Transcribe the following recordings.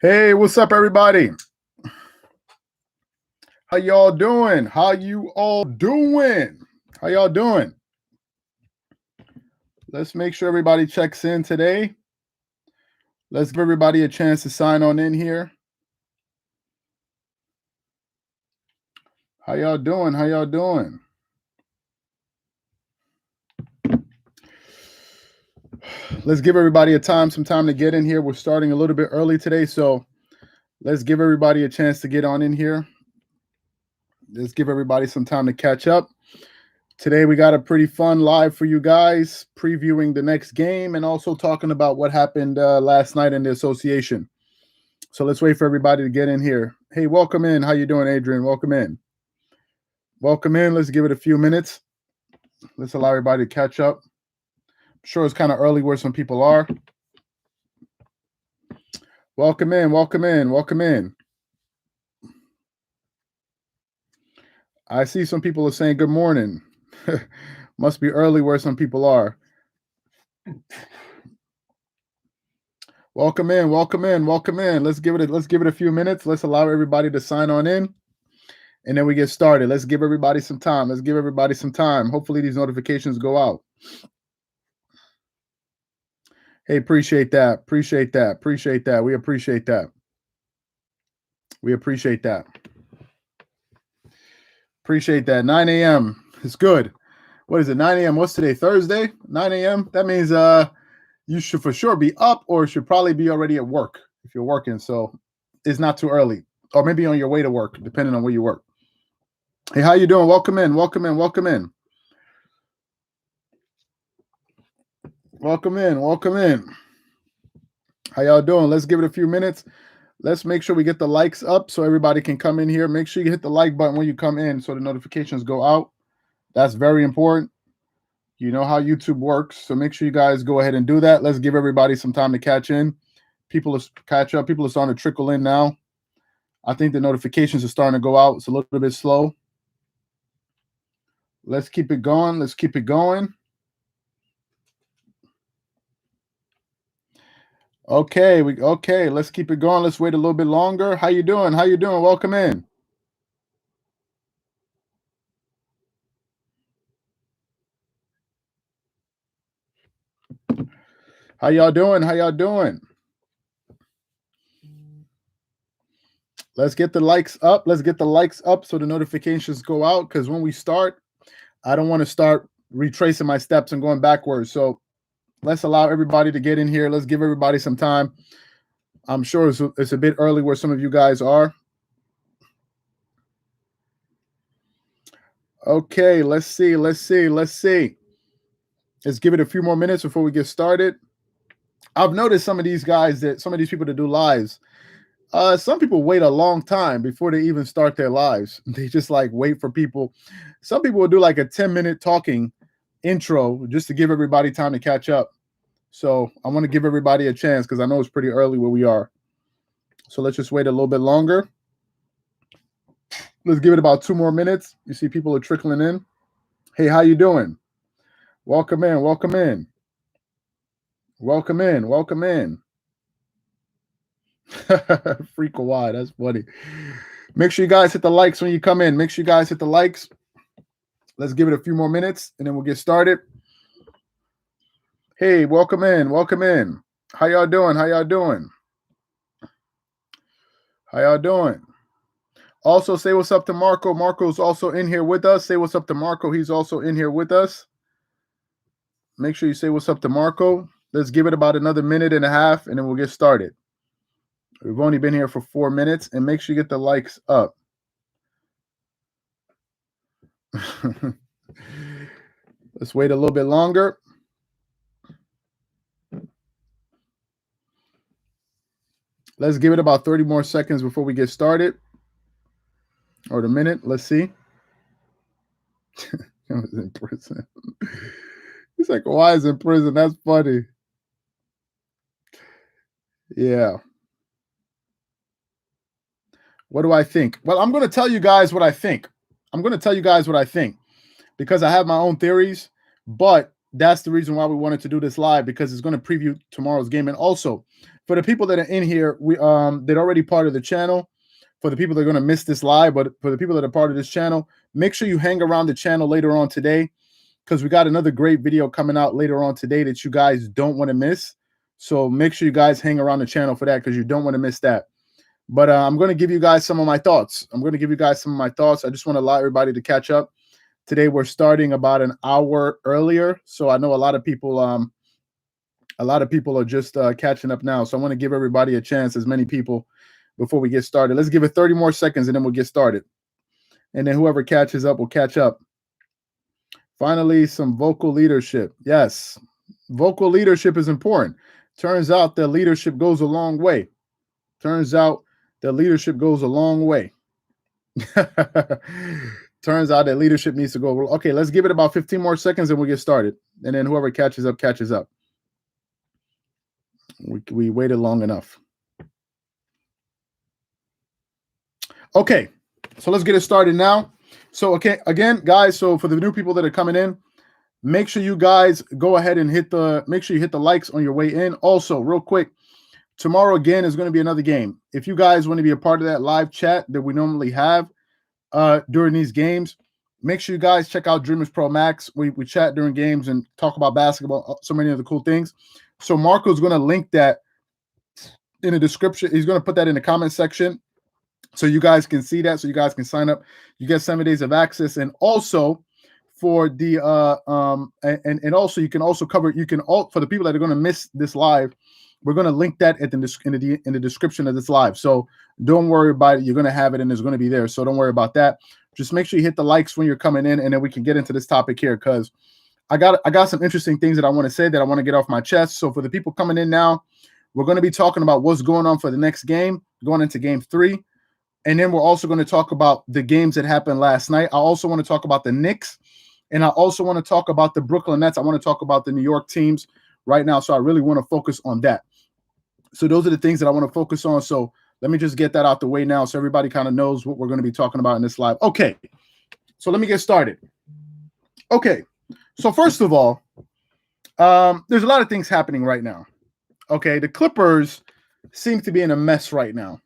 Hey, what's up, everybody? How y'all doing? How you all doing? How y'all doing? Let's make sure everybody checks in today. Let's give everybody a chance to sign on in here. How y'all doing? How y'all doing? Let's give everybody some time to get in here. We're starting a little bit early today, so let's give everybody a chance to get on in here. Let's give everybody some time to catch up. Today we got a pretty fun live for you guys, previewing the next game and also talking about what happened last night in the association. So let's wait for everybody to get in here. Hey, welcome in. How you doing, Adrian? Welcome in. Welcome in. Let's give it a few minutes. Let's allow everybody to catch up. I'm sure it's kind of early where some people are. Welcome in. Welcome in. Welcome in. I see some people are saying good morning. Must be early where some people are. Welcome in. Welcome in. Welcome in. Let's give it a few minutes. Let's allow everybody to sign on in. And then we get started. Let's give everybody some time. Let's give everybody some time. Hopefully these notifications go out. Hey, appreciate that. Appreciate that. Appreciate that. We appreciate that. We appreciate that. Appreciate that. 9 a.m. It's good. What is it? 9 a.m. What's today? Thursday? 9 a.m. That means you should for sure be up or should probably be already at work if you're working. So it's not too early. Or maybe on your way to work, depending on where you work. Hey, how you doing? Welcome in. Welcome in. Welcome in. Welcome in. Welcome in. How y'all doing? Let's give it a few minutes. Let's make sure we get the likes up so everybody can come in here. Make sure you hit the like button when you come in so the notifications go out. That's very important. You know how YouTube works, so make sure you guys go ahead and do that. Let's give everybody some time to catch in. People are catch up. People are starting to trickle in now. I think the notifications are starting to go out. It's a little bit slow. Let's keep it going. Let's keep it going. Okay, let's keep it going. Let's wait a little bit longer. How you doing? How you doing? Welcome in. How y'all doing? How y'all doing? Let's get the likes up. Let's get the likes up so the notifications go out, because when we start, I don't want to start retracing my steps and going backwards. So let's allow everybody to get in here. Let's give everybody some time. I'm sure it's a bit early where some of you guys are. Okay, let's see. Let's give it a few more minutes before we get started. I've noticed some of these people that do lives, some people wait a long time before they even start their lives. They just like wait for people. Some people will do like a 10-minute talking intro just to give everybody time to catch up. So I want to give everybody a chance because I know it's pretty early where we are. So let's just wait a little bit longer. Let's give it about 2 more minutes. You see people are trickling in. Hey, how you doing? Welcome in. Welcome in. Welcome in. Welcome in. Free Kawhi. That's funny. Make sure you guys hit the likes when you come in. Make sure you guys hit the likes. Let's give it a few more minutes and then we'll get started. Hey, welcome in. Welcome in. How y'all doing? How y'all doing? How y'all doing? Also, say what's up to Marco. Marco's also in here with us. Say what's up to Marco. He's also in here with us. Make sure you say what's up to Marco. Let's give it about another minute and a half, and then we'll get started. We've only been here for 4 minutes, and make sure you get the likes up. Let's wait a little bit longer. Let's give it about 30 more seconds before we get started. Or the minute. Let's see. He was in prison. He's like, why is in prison? That's funny. Yeah. What do I think? Well, I'm going to tell you guys what I think. Because I have my own theories. But that's the reason why we wanted to do this live, because it's going to preview tomorrow's game. And also, for the people that are in here, they're already part of the channel. For the people that are going to miss this live, but for the people that are part of this channel, make sure you hang around the channel later on today, because we got another great video coming out later on today that you guys don't want to miss. So make sure you guys hang around the channel for that, because you don't want to miss that. But I'm going to give you guys some of my thoughts. I just want to allow everybody to catch up. Today we're starting about an hour earlier, so I know a lot of people are just catching up now. So I want to give everybody a chance, as many people, before we get started. Let's give it 30 more seconds and then we'll get started. And then whoever catches up will catch up. Finally, some vocal leadership. Yes, vocal leadership is important. Turns out that leadership goes a long way. Turns out that leadership needs to go. Okay, let's give it about 15 more seconds and we'll get started. And then whoever catches up, catches up. We waited long enough. Okay, so let's get it started now. So, okay, again, guys, so for the new people that are coming in, make sure you guys go ahead and hit the likes on your way in. Also, real quick, tomorrow again is going to be another game. If you guys want to be a part of that live chat that we normally have during these games, make sure you guys check out Dreamerspro Max. We chat during games and talk about basketball, so many other cool things. So Marco's going to link that in the description. He's going to put that in the comment section, so you guys can see that, so you guys can sign up. You get 7 days of access, and also for the and also you can also cover, for the people that are going to miss this live, we're going to link that in the description of this live. So don't worry about it. You're going to have it and it's going to be there. So don't worry about that. Just make sure you hit the likes when you're coming in, and then we can get into this topic here, because I got some interesting things that I want to say, that I want to get off my chest. So for the people coming in now, we're going to be talking about what's going on for the next game, going into game 3. And then we're also going to talk about the games that happened last night. I also want to talk about the Knicks, and I also want to talk about the Brooklyn Nets. I want to talk about the New York teams right now. So I really want to focus on that. So those are the things that I want to focus on. So let me just get that out the way now, so everybody kind of knows what we're going to be talking about in this live. Okay, so let me get started. Okay, so first of all, there's a lot of things happening right now. Okay, the Clippers seem to be in a mess right now.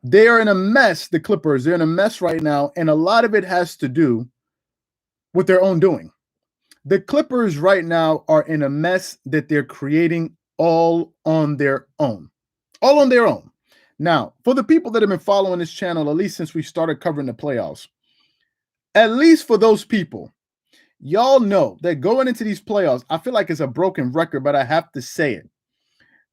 They are in a mess, the Clippers. They're in a mess right now, and a lot of it has to do with their own doing. The Clippers right now are in a mess that they're creating all on their own. All on their own. Now, for the people that have been following this channel, at least since we started covering the playoffs, at least for those people, y'all know that going into these playoffs, I feel like it's a broken record, but I have to say it,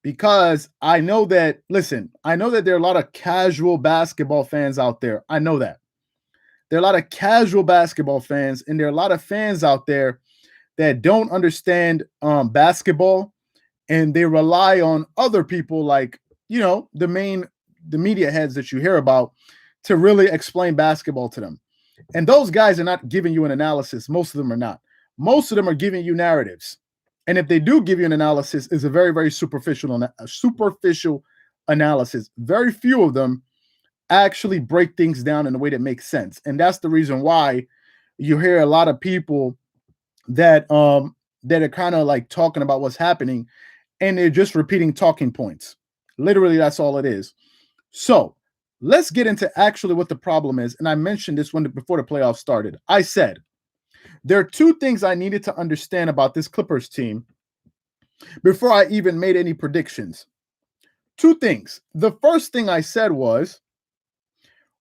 because I know that there are a lot of casual basketball fans out there. I know that. There are a lot of casual basketball fans, and there are a lot of fans out there that don't understand basketball, and they rely on other people, like, the media heads that you hear about, to really explain basketball to them. And those guys are not giving you an analysis. Most of them are not. Most of them are giving you narratives. And if they do give you an analysis, it's a very, very superficial analysis. Very few of them actually break things down in a way that makes sense. And that's the reason why you hear a lot of people that are kind of like talking about what's happening, and they're just repeating talking points. Literally, that's all it is. So let's get into actually what the problem is. And I mentioned this before the playoffs started. I said there are 2 things I needed to understand about this Clippers team before I even made any predictions. 2 things. The first thing I said was,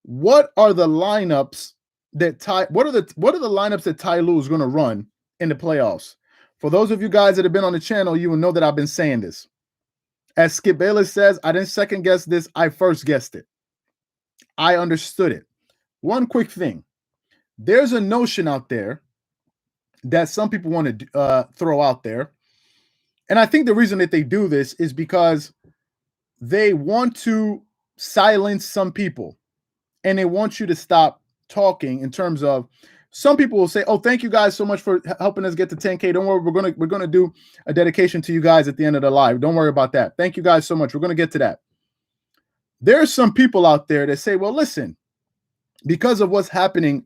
what are the lineups that what are the lineups that Ty Lue is going to run in the playoffs? For those of you guys that have been on the channel, you will know that I've been saying this. As Skip Bayless says, I didn't second guess this. I first guessed it. I understood it. One quick thing. There's a notion out there that some people want to throw out there. And I think the reason that they do this is because they want to silence some people, and they want you to stop talking. In terms of, some people will say, "Oh, thank you guys so much for helping us get to 10K. Don't worry, we're gonna do a dedication to you guys at the end of the live. Don't worry about that. Thank you guys so much. We're gonna get to that." There's some people out there that say, "Well, listen, because of what's happening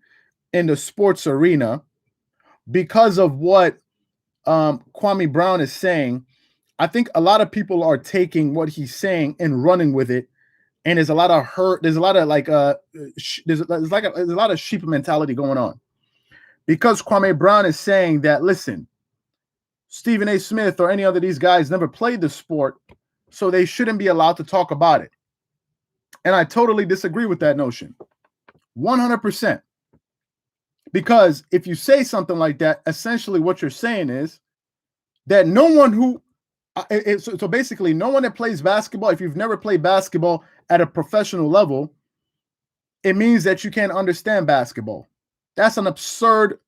in the sports arena, because of what Kwame Brown is saying, I think a lot of people are taking what he's saying and running with it. And there's a lot of hurt. There's a lot of like there's a lot of sheep mentality going on, because Kwame Brown is saying that, listen, Stephen A. Smith or any other of these guys never played the sport, so they shouldn't be allowed to talk about it. And I totally disagree with that notion, 100%. Because if you say something like that, essentially what you're saying is that no one who so basically no one that plays basketball, if you've never played basketball at a professional level, it means that you can't understand basketball. That's an absurd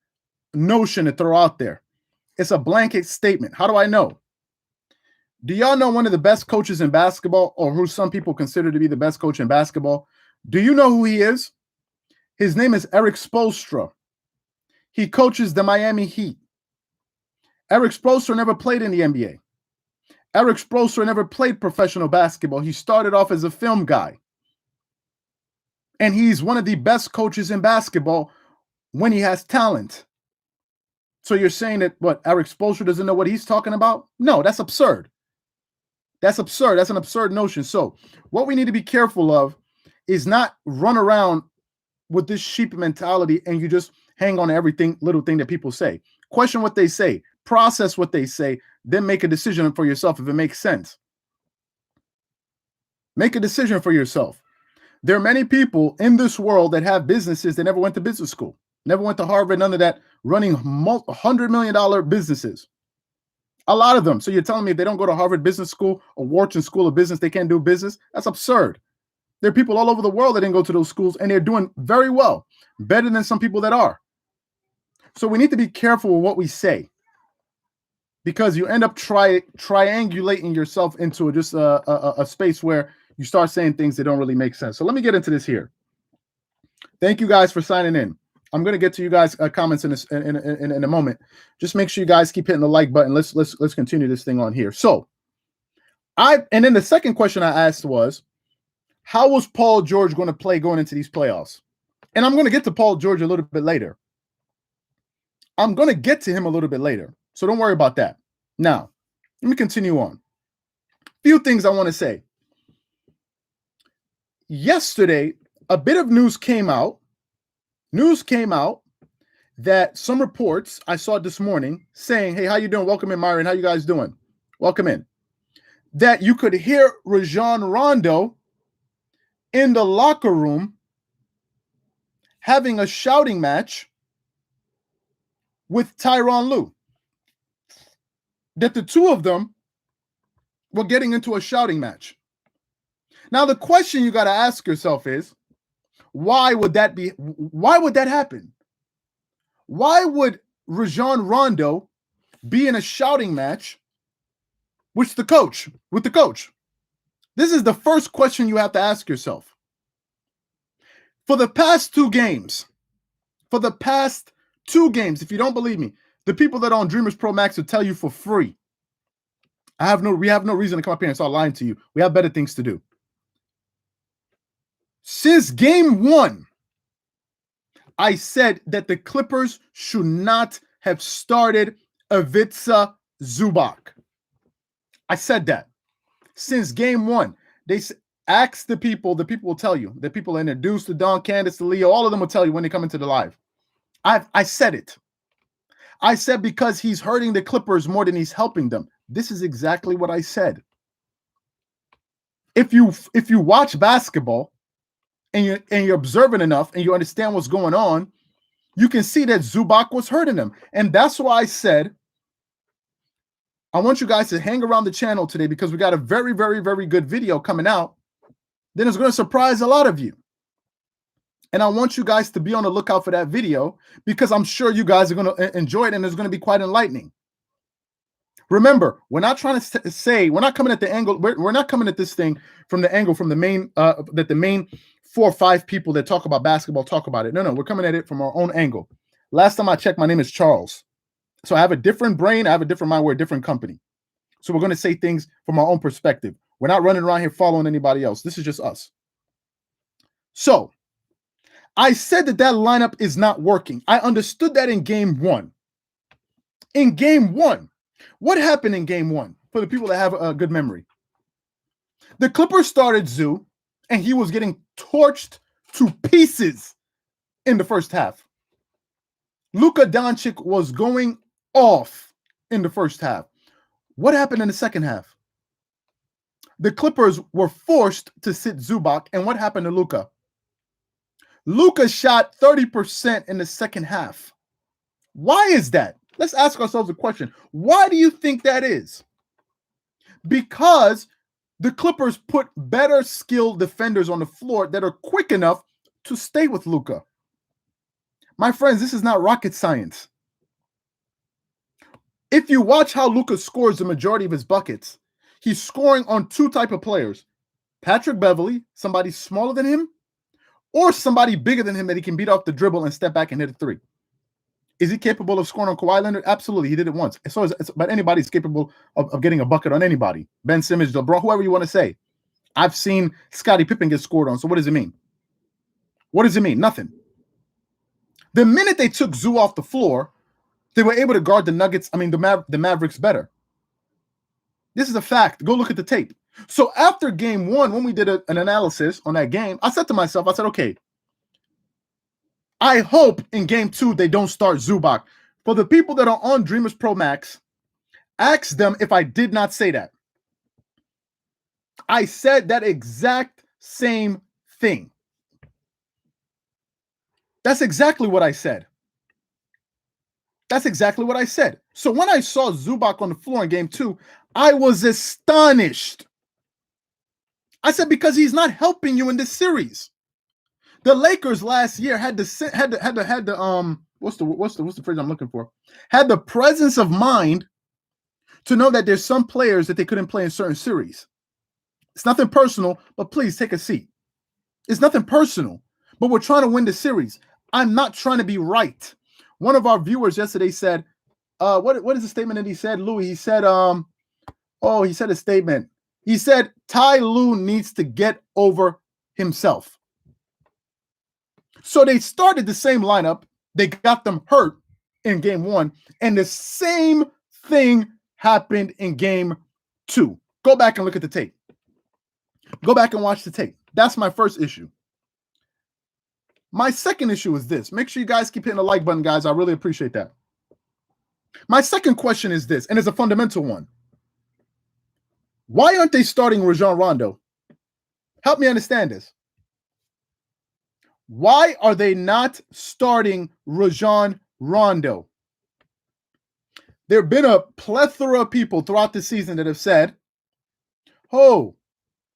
notion to throw out there. It's a blanket statement. How do I know? Do y'all know one of the best coaches in basketball, or who some people consider to be the best coach in basketball? Do you know who he is? His name is Eric Spoelstra. He coaches the Miami Heat. Eric Spoelstra never played in the NBA. Eric Spoelstra never played professional basketball. He started off as a film guy. And he's one of the best coaches in basketball when he has talent. So you're saying that, what, Eric Spoelstra doesn't know what he's talking about? No, that's absurd. That's absurd. That's an absurd notion. So what we need to be careful of is not run around with this sheep mentality and you just hang on to everything, little thing that people say. Question what they say, process what they say, then make a decision for yourself if it makes sense. Make a decision for yourself. There are many people in this world that have businesses that never went to business school, never went to Harvard, none of that, running $100 million businesses. A lot of them. So you're telling me if they don't go to Harvard Business School or Wharton School of Business, they can't do business? That's absurd. There are people all over the world that didn't go to those schools, and they're doing very well, better than some people that are. So we need to be careful with what we say, because you end up triangulating yourself into just a space where you start saying things that don't really make sense. So let me get into this here. Thank you guys for signing in. I'm going to get to you guys' comments in a moment. Just make sure you guys keep hitting the like button. Let's continue this thing on here. So and then the second question I asked was, how was Paul George going to play going into these playoffs? And I'm going to get to Paul George a little bit later. I'm going to get to him a little bit later. So don't worry about that. Now, let me continue on. Few things I want to say. Yesterday, a bit of news came out. That some reports I saw this morning saying, hey, how you doing? Welcome in, Myron. How you guys doing? Welcome in. That you could hear Rajon Rondo in the locker room having a shouting match with Tyronn Lue. That the two of them were getting into a shouting match. Now, the question you got to ask yourself is, why would that happen? Why would Rajon Rondo be in a shouting match with the coach? This is the first question you have to ask yourself. For the past two games, if you don't believe me, the people that are on Dreamerspro Max will tell you for free. We have no reason to come up here and start lying to you. We have better things to do. Since game one, I said that the Clippers should not have started Ivica Zubac. I said that. Since game one, they ask the people will tell you. The people introduced to Don, Candace, to Leo, all of them will tell you when they come into the live. I said it. I said because he's hurting the Clippers more than he's helping them. This is exactly what I said. If you watch basketball and you're observant enough and you understand what's going on, you can see that Zubac was hurting them. And that's why I said, I want you guys to hang around the channel today because we got a very, very, very good video coming out. Then it's going to surprise a lot of you. And I want you guys to be on the lookout for that video because I'm sure you guys are going to enjoy it and it's going to be quite enlightening. Remember, we're not trying to say, we're not coming at the angle, we're not coming at this thing from the angle from the main, that the main 4 or 5 people that talk about basketball talk about it. No, we're coming at it from our own angle. Last time I checked, my name is Charles. So I have a different brain, I have a different mind, we're a different company. So we're going to say things from our own perspective. We're not running around here following anybody else. This is just us. So I said that lineup is not working. I understood that in game one. In game one, what happened in game one for the people that have a good memory? The Clippers started Zoo, and he was getting torched to pieces in the first half. Luka Doncic was going off in the first half. What happened in the second half? The Clippers were forced to sit Zubac, and what happened to Luka? Luka shot 30% in the second half. Why is that? Let's ask ourselves a question. Why do you think that is? Because the Clippers put better skilled defenders on the floor that are quick enough to stay with Luka. My friends, this is not rocket science. If you watch how Luka scores the majority of his buckets, he's scoring on two types of players. Patrick Beverley, somebody smaller than him, or somebody bigger than him that he can beat off the dribble and step back and hit a three. Is he capable of scoring on Kawhi Leonard? Absolutely. He did it once. But anybody's capable of getting a bucket on anybody. Ben Simmons, LeBron, whoever you want to say. I've seen Scottie Pippen get scored on. So what does it mean? What does it mean? Nothing. The minute they took Zoo off the floor, they were able to guard the Nuggets, the Mavericks better. This is a fact. Go look at the tape. So after game one, when we did an analysis on that game, I said to myself, okay, I hope in game two they don't start Zubac. For the people that are on Dreamerspro Max, ask them if I did not say that. I said that exact same thing. That's exactly what I said. That's exactly what I said. So when I saw Zubac on the floor in game two, I was astonished. I said, because he's not helping you in this series. The Lakers last year had the what's the phrase I'm looking for? Had the presence of mind to know that there's some players that they couldn't play in certain series. It's nothing personal, but please take a seat. It's nothing personal, but we're trying to win the series. I'm not trying to be right. One of our viewers yesterday said, what is the statement that he said, Louis? He said, he said a statement. He said, Ty Lue needs to get over himself. So they started the same lineup. They got them hurt in game one. And the same thing happened in game two. Go back and look at the tape. Go back and watch the tape. That's my first issue. My second issue is this. Make sure you guys keep hitting the like button, guys. I really appreciate that. My second question is this, and it's a fundamental one. Why aren't they starting Rajon Rondo? Help me understand this. Why are they not starting Rajon Rondo? There have been a plethora of people throughout the season that have said, we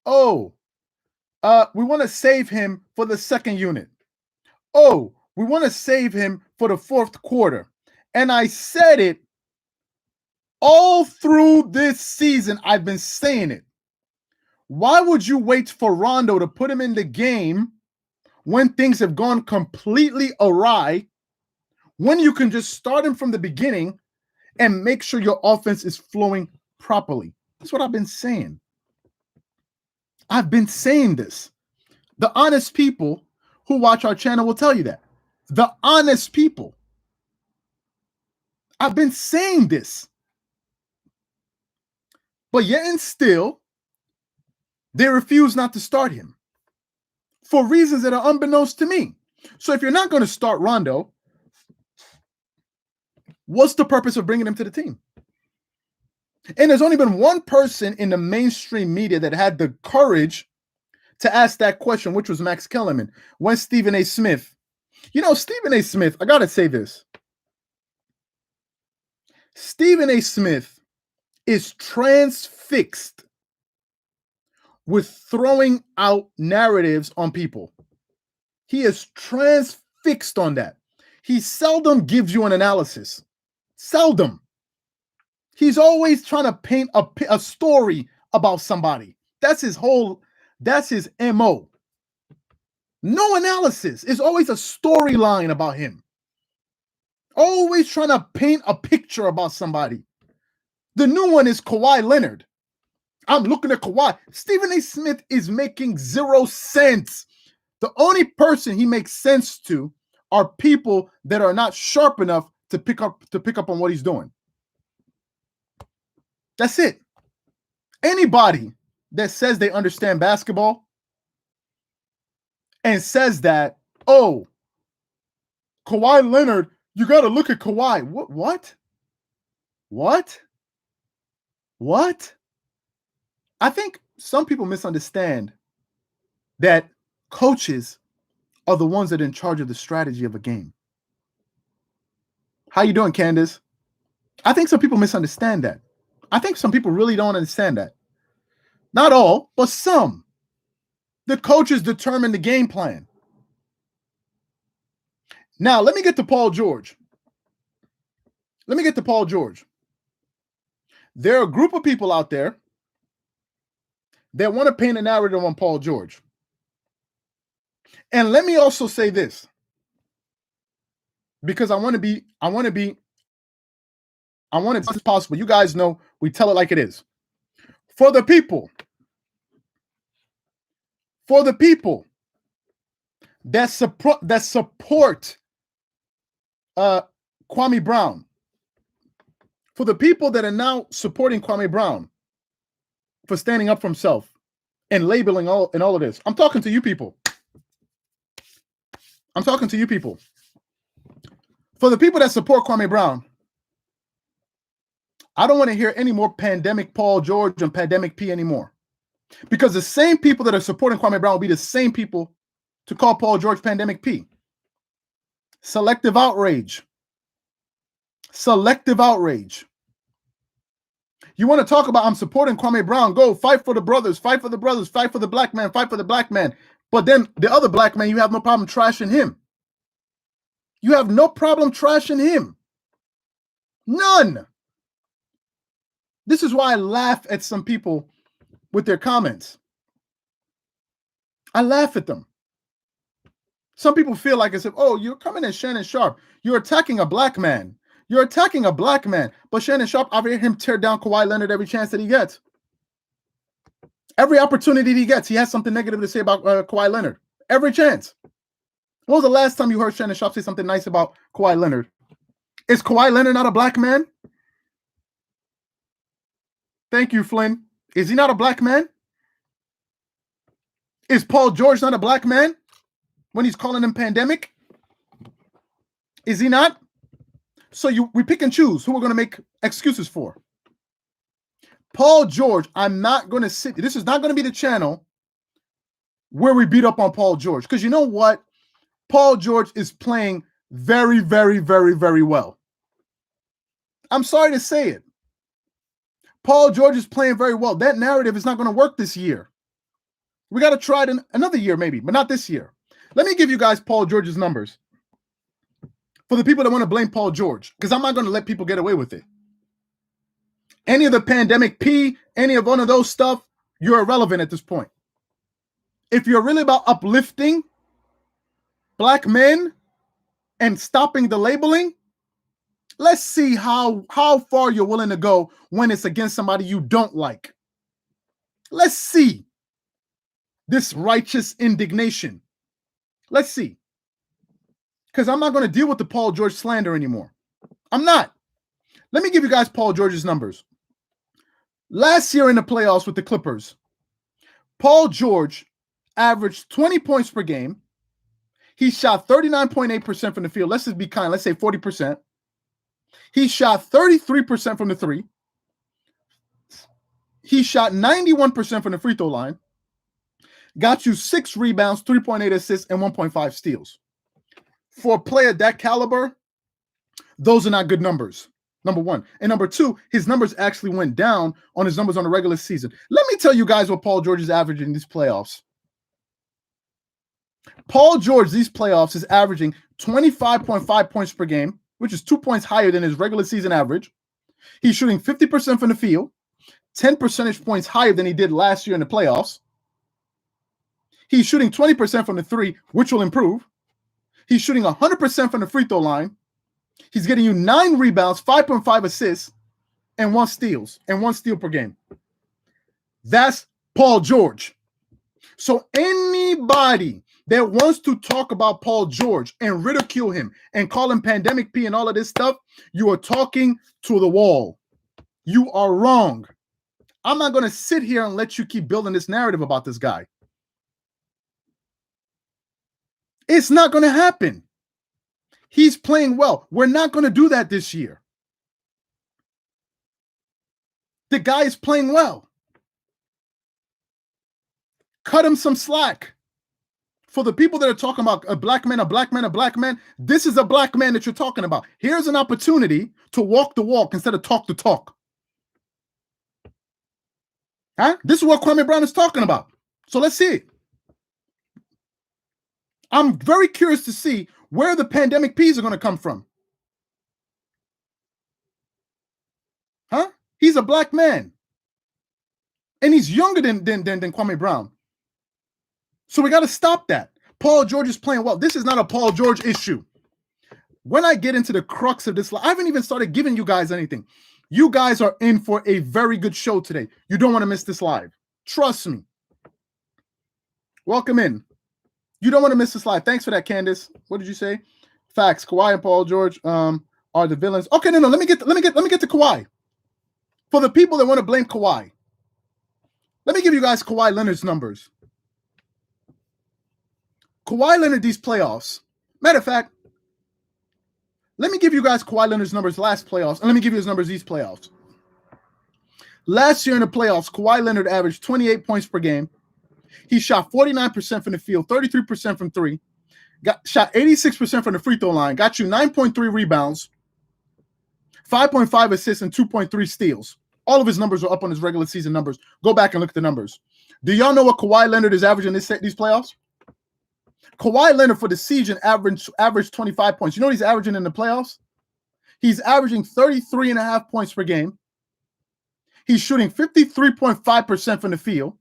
want to save him for the second unit. We want to save him for the fourth quarter. And I said it all through this season. I've been saying it. Why would you wait for Rondo to put him in the game when things have gone completely awry, when you can just start him from the beginning and make sure your offense is flowing properly? That's what I've been saying. I've been saying this. The honest people who watch our channel will tell you that. The honest people. I've been saying this. But yet and still, they refuse not to start him for reasons that are unbeknownst to me. So if you're not going to start Rondo, what's the purpose of bringing him to the team? And there's only been one person in the mainstream media that had the courage to ask that question, which was Max Kellerman. When Stephen A. Smith, Stephen A. Smith, I got to say this. Stephen A. Smith is transfixed with throwing out narratives on people. He is transfixed on that. He seldom gives you an analysis. Seldom. He's always trying to paint a story about somebody. That's his MO. No analysis. It's always a storyline about him. Always trying to paint a picture about somebody. The new one is Kawhi Leonard. I'm looking at Kawhi. Stephen A. Smith is making 0 sense. The only person he makes sense to are people that are not sharp enough to pick up on what he's doing. That's it. Anybody that says they understand basketball and says that, oh, Kawhi Leonard, you got to look at Kawhi. What? I think some people misunderstand that coaches are the ones that are in charge of the strategy of a game. How you doing, Candace? I think some people misunderstand that. I think some people really don't understand that. Not all, but some. The coaches determine the game plan. Now, let me get to Paul George. There are a group of people out there that want to paint a narrative on Paul George. And let me also say this, because I want to be as possible. You guys know we tell it like it is. For the people that support Kwame Brown, for the people that are now supporting Kwame Brown for standing up for himself and labeling all of this, I'm talking to you people. For the people that support Kwame Brown, I don't want to hear any more pandemic Paul George and pandemic P anymore. Because the same people that are supporting Kwame Brown will be the same people to call Paul George pandemic P. Selective outrage. You want to talk about I'm supporting Kwame Brown, go fight for the brothers, fight for the black man, fight for the black man. But then the other black man, you have no problem trashing him. None. This is why I laugh at some people with their comments. I laugh at them. Some people feel like as if, oh, you're coming at Shannon Sharpe. You're attacking a black man. But Shannon Sharpe, I've heard him tear down Kawhi Leonard every chance that he gets. Every opportunity he gets, he has something negative to say about Kawhi Leonard. Every chance. When was the last time you heard Shannon Sharpe say something nice about Kawhi Leonard? Is Kawhi Leonard not a black man? Thank you, Flynn. Is he not a black man? Is Paul George not a black man when he's calling him pandemic? Is he not? So we pick and choose who we're going to make excuses for. Paul George, I'm not going to sit. This is not going to be the channel where we beat up on Paul George. Because you know what? Paul George is playing very, very, very, very well. I'm sorry to say it. Paul George is playing very well. That narrative is not going to work this year. We got to try it in another year maybe, but not this year. Let me give you guys Paul George's numbers. For the people that want to blame Paul George, because I'm not going to let people get away with it. Any of the pandemic P, any of one of those stuff, you're irrelevant at this point. If you're really about uplifting black men and stopping the labeling, let's see how far you're willing to go when it's against somebody you don't like. Let's see this righteous indignation. Let's see. Because I'm not going to deal with the Paul George slander anymore. I'm not. Let me give you guys Paul George's numbers. Last year in the playoffs with the Clippers, Paul George averaged 20 points per game. He shot 39.8% from the field. Let's just be kind. Let's say 40%. He shot 33% from the three. He shot 91% from the free throw line. Got you 6 rebounds, 3.8 assists, and 1.5 steals. For a player that caliber, those are not good numbers, number one. And number two, his numbers actually went down on his numbers on the regular season. Let me tell you guys what Paul George is averaging in these playoffs. Paul George, these playoffs, is averaging 25.5 points per game, which is 2 points higher than his regular season average. He's shooting 50% from the field, 10 percentage points higher than he did last year in the playoffs. He's shooting 20% from the three, which will improve. He's shooting 100% from the free throw line. He's getting you 9 rebounds, 5.5 assists, and 1 steal per game. That's Paul George. So anybody that wants to talk about Paul George and ridicule him and call him pandemic P and all of this stuff, you are talking to the wall. You are wrong. I'm not going to sit here and let you keep building this narrative about this guy. It's not going to happen. He's playing well. We're not going to do that this year. The guy is playing well. Cut him some slack. For the people that are talking about a black man, this is a black man that you're talking about. Here's an opportunity to walk the walk instead of talk the talk. Huh? This is what Kwame Brown is talking about. So let's see it. I'm very curious to see where the pandemic P's are going to come from. Huh? He's a black man. And he's younger than Kwame Brown. So we got to stop that. Paul George is playing well. This is not a Paul George issue. When I get into the crux of this, I haven't even started giving you guys anything. You guys are in for a very good show today. You don't want to miss this live. Trust me. Welcome in. You don't want to miss this live. Thanks for that, Candace. What did you say? Facts. Kawhi and Paul George are the villains. Okay, no. Let me get to Kawhi. For the people that want to blame Kawhi, let me give you guys Kawhi Leonard's numbers. Kawhi Leonard, these playoffs. Matter of fact, let me give you guys Kawhi Leonard's numbers last playoffs, and let me give you his numbers these playoffs. Last year in the playoffs, Kawhi Leonard averaged 28 points per game. He shot 49% from the field, 33% from three, shot 86% from the free throw line, got you 9.3 rebounds, 5.5 assists, and 2.3 steals. All of his numbers are up on his regular season numbers. Go back and look at the numbers. Do y'all know what Kawhi Leonard is averaging these playoffs? Kawhi Leonard for the season averaged 25 points. You know what he's averaging in the playoffs? He's averaging 33.5 points per game. He's shooting 53.5% from the field,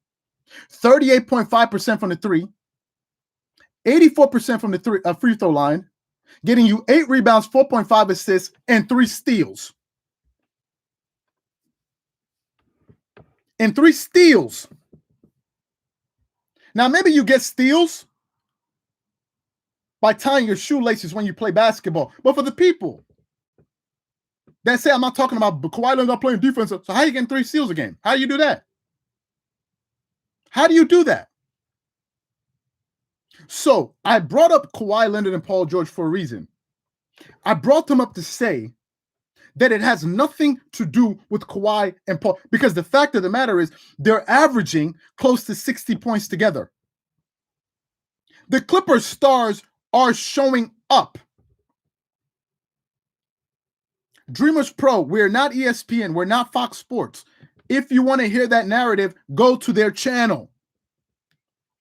38.5% from the three, 84% from the free throw line, getting you 8 rebounds, 4.5 assists, and 3 steals. And 3 steals. Now, maybe you get steals by tying your shoelaces when you play basketball. But for the people that say, I'm not talking about Kawhi Leonard not playing defense, so how are you getting 3 steals a game? How do you do that? How do you do that? So I brought up Kawhi Leonard and Paul George for a reason. I brought them up to say that it has nothing to do with Kawhi and Paul, because the fact of the matter is they're averaging close to 60 points together. The Clippers stars are showing up. Dreamerspro, we're not ESPN, we're not Fox Sports. If you want to hear that narrative, go to their channel.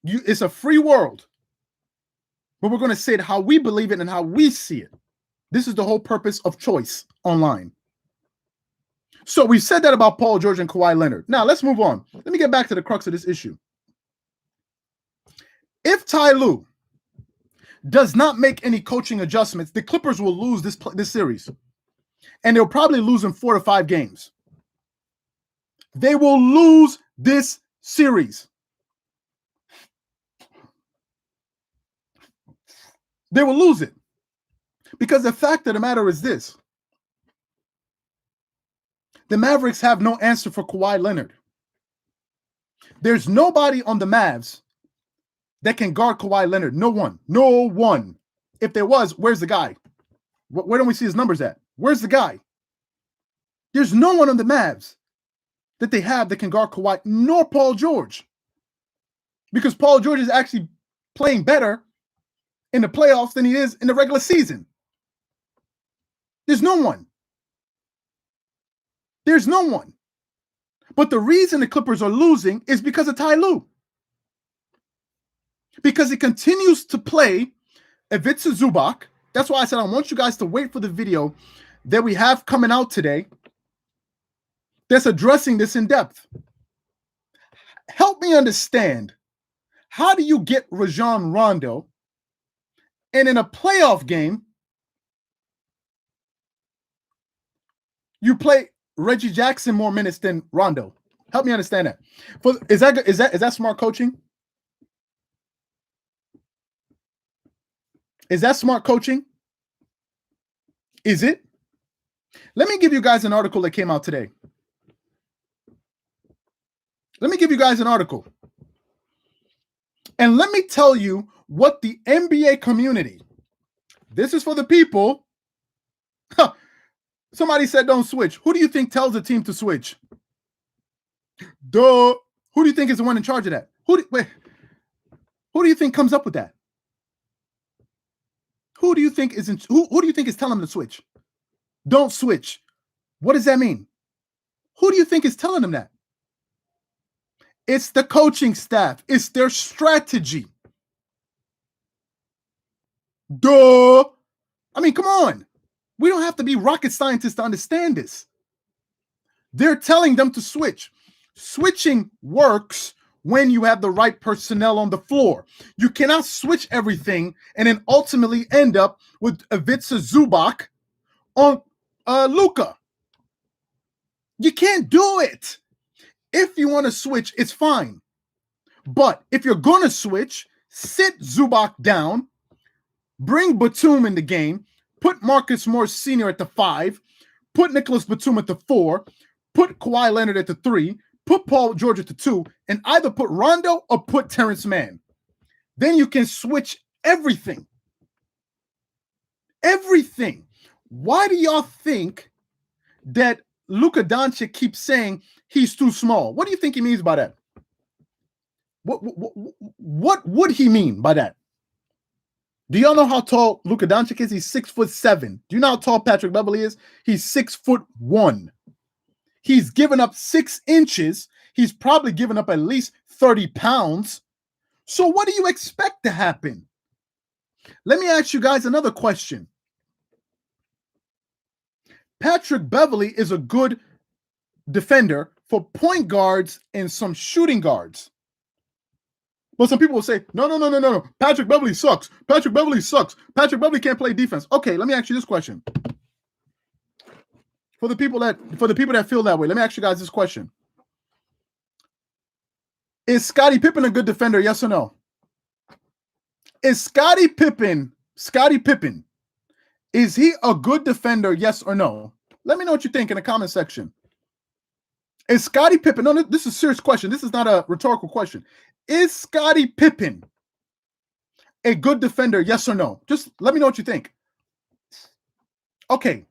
It's a free world. But we're going to say it how we believe it and how we see it. This is the whole purpose of choice online. So we said that about Paul George and Kawhi Leonard. Now let's move on. Let me get back to the crux of this issue. If Ty Lue does not make any coaching adjustments, the Clippers will lose this series. And they'll probably lose in 4 to 5 games. They will lose this series. They will lose it. Because the fact of the matter is this. The Mavericks have no answer for Kawhi Leonard. There's nobody on the Mavs that can guard Kawhi Leonard. No one. No one. If there was, where's the guy? Where don't we see his numbers at? Where's the guy? There's no one on the Mavs that they have that can guard Kawhi, nor Paul George. Because Paul George is actually playing better in the playoffs than he is in the regular season. There's no one. There's no one. But the reason the Clippers are losing is because of Ty Lue. Because he continues to play Ivica Zubac. That's why I said I want you guys to wait for the video that we have coming out today that's addressing this in depth. Help me understand, how do you get Rajon Rondo and in a playoff game, you play Reggie Jackson more minutes than Rondo? Help me understand that. Is that smart coaching? Is that smart coaching? Is it? Let me give you guys an article that came out today. Let me give you guys an article. And let me tell you what the NBA community, this is for the people. Somebody said don't switch. Who do you think tells the team to switch? Duh. Who do you think is the one in charge of that? Who do you think comes up with that? Who do you think is who do you think is telling them to switch? Don't switch. What does that mean? Who do you think is telling them that? It's the coaching staff. It's their strategy. Duh. I mean, come on. We don't have to be rocket scientists to understand this. They're telling them to switch. Switching works when you have the right personnel on the floor. You cannot switch everything and then ultimately end up with Ivica Zubac on Luka. You can't do it. If you want to switch, it's fine. But if you're going to switch, sit Zubac down, bring Batum in the game, put Marcus Morris Sr. at the 5, put Nicholas Batum at the 4, put Kawhi Leonard at the 3, put Paul George at the 2, and either put Rondo or put Terrence Mann. Then you can switch everything. Everything. Why do y'all think that Luka Doncic keeps saying he's too small? What do you think he means by that? What would he mean by that? Do y'all know how tall Luka Doncic is? He's 6'7". Do you know how tall Patrick Beverley is? He's 6'1". He's given up 6 inches. He's probably given up at least 30 pounds. So what do you expect to happen? Let me ask you guys another question. Patrick Beverley is a good defender for point guards and some shooting guards. But some people will say, no. Patrick Beverley sucks. Patrick Beverley sucks. Patrick Beverley can't play defense. Okay, let me ask you this question. For the people that feel that way, let me ask you guys this question. Is Scottie Pippen a good defender? Yes or no? Is Scottie Pippen, is he a good defender? Yes or no? Let me know what you think in the comment section. Is Scottie Pippen, no, this is a serious question. This is not a rhetorical question. Is Scottie Pippen a good defender? Yes or no? Just let me know what you think. Okay.